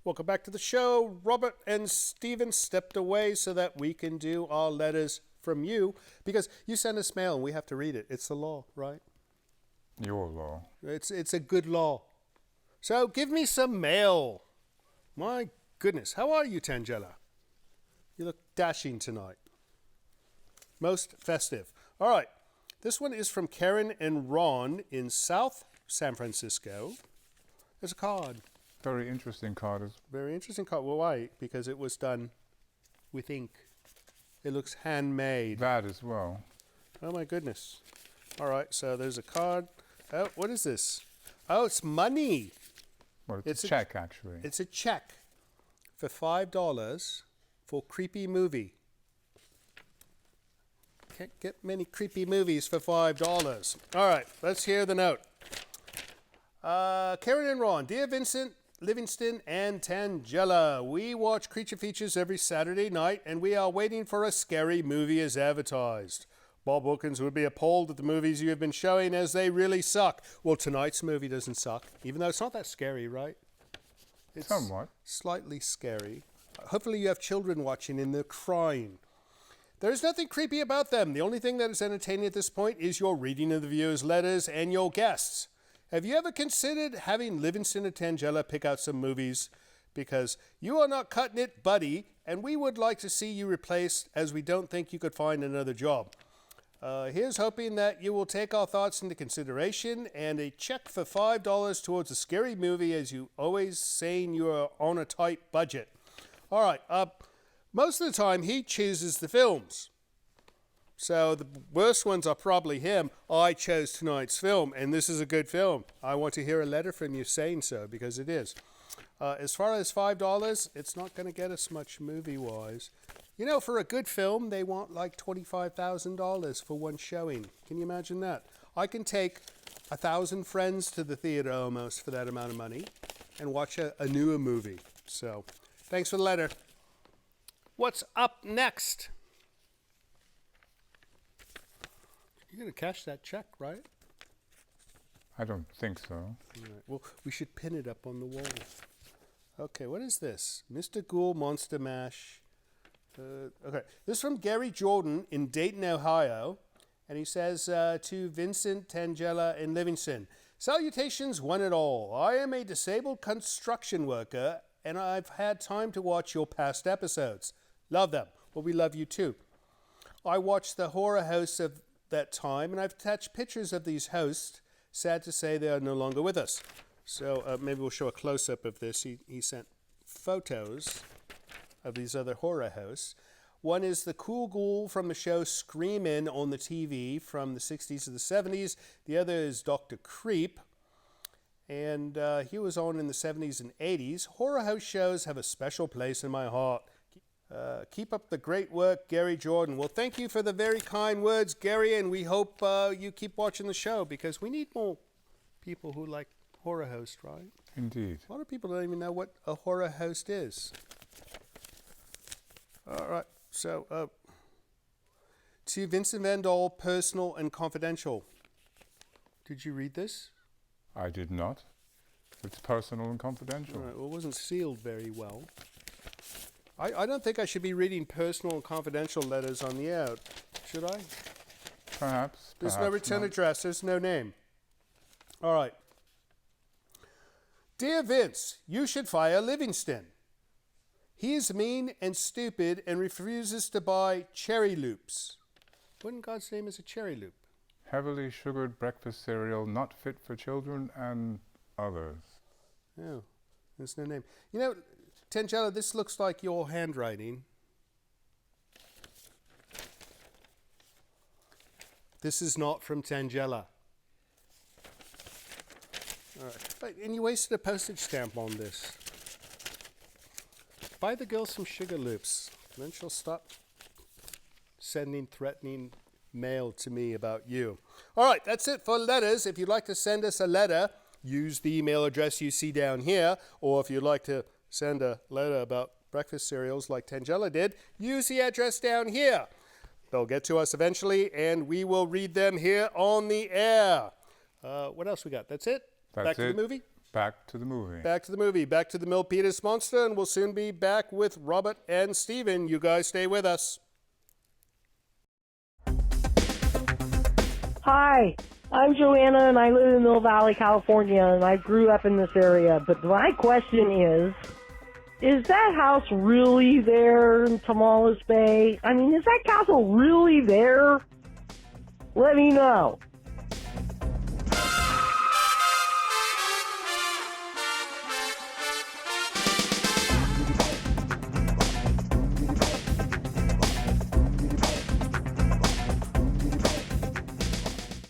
Welcome back to the show. Robert and Steven stepped away so that we can do our letters from you because you send us mail and we have to read it. It's the law, right? Your law. It's a good law. So give me some mail. My goodness. How are you, Tangela? You look dashing tonight. Most festive. All right. This one is from Karen and Ron in South San Francisco. There's a card. Very interesting card. Very interesting card. Well, why? Because it was done with ink. It looks handmade. That as well. Oh, my goodness. All right, so there's a card. Oh, what is this? Oh, it's money. Well, it's a check, actually. It's a check for $5 for Creepy Movie. Can't get many creepy movies for $5. All right, let's hear the note. Karen and Ron, dear Vincent, Livingston, and Tangela, we watch Creature Features every Saturday night, and we are waiting for a scary movie as advertised. Bob Wilkins would be appalled at the movies you have been showing as they really suck. Well, tonight's movie doesn't suck, even though it's not that scary, right? It's somewhat. Slightly scary. Hopefully you have children watching and they're crying. There's nothing creepy about them. The only thing that is entertaining at this point is your reading of the viewers' letters and your guests. Have you ever considered having Livingston and Tangela pick out some movies? Because you are not cutting it, buddy, and we would like to see you replaced as we don't think you could find another job. Here's hoping that you will take our thoughts into consideration and a check for $5 towards a scary movie, as you always saying you are on a tight budget. All right, most of the time he chooses the films. So the worst ones are probably him. I chose tonight's film, and this is a good film. I want to hear a letter from you saying so, because it is. As far as $5, it's not going to get us much movie-wise. You know, for a good film, they want like $25,000 for one showing. Can you imagine that? I can take 1,000 friends to the theater almost for that amount of money and watch a newer movie. So, thanks for the letter. What's up next? You're going to cash that check, right? I don't think so. All right. Well, we should pin it up on the wall. Okay, what is this? Mr. Ghoul Monster Mash. Okay, this is from Gary Jordan in Dayton, Ohio. And he says to Vincent, Tangela, and Livingston, salutations one and all. I am a disabled construction worker, and I've had time to watch your past episodes. Love them. Well, we love you too. I watched the horror hosts of that time, and I've attached pictures of these hosts. Sad to say they are no longer with us. So maybe we'll show a close-up of this. He sent photos of these other horror hosts. One is the cool ghoul from the show Screamin' on the TV from the 60s to the 70s. The other is Dr. Creep. And he was on in the 70s and 80s. Horror house shows have a special place in my heart. Keep up the great work, Gary Jordan. Well, thank you for the very kind words, Gary, and we hope you keep watching the show because we need more people who like horror host, right? Indeed. A lot of people don't even know what a horror host is. All right, so to Vincent Van Dahl, personal and confidential. Did you read this? I did not. It's personal and confidential. All right, well, it wasn't sealed very well. I don't think I should be reading personal and confidential letters on the out. Should I? Perhaps. There's no return address. There's no name. All right. Dear Vince, you should fire Livingston. He is mean and stupid and refuses to buy cherry loops. What in God's name is a cherry loop? Heavily sugared breakfast cereal, not fit for children and others. Oh, there's no name. You know, Tangela, this looks like your handwriting. This is not from Tangela. All right. And you wasted a postage stamp on this. Buy the girl some sugar loops. Then she'll stop sending threatening mail to me about you. All right, that's it for letters. If you'd like to send us a letter, use the email address you see down here. Or if you'd like to send a letter about breakfast cereals like Tangela did, use the address down here. They'll get to us eventually, and we will read them here on the air. What else we got? That's it? That's Back to it. the movie? Back to the movie. Back to the movie, back to the Milpitas monster, and we'll soon be back with Robert and Steven. You guys stay with us. Hi, I'm Joanna, and I live in Mill Valley, California, and I grew up in this area. But my question is that house really there in Tamales Bay? I mean, is that castle really there? Let me know.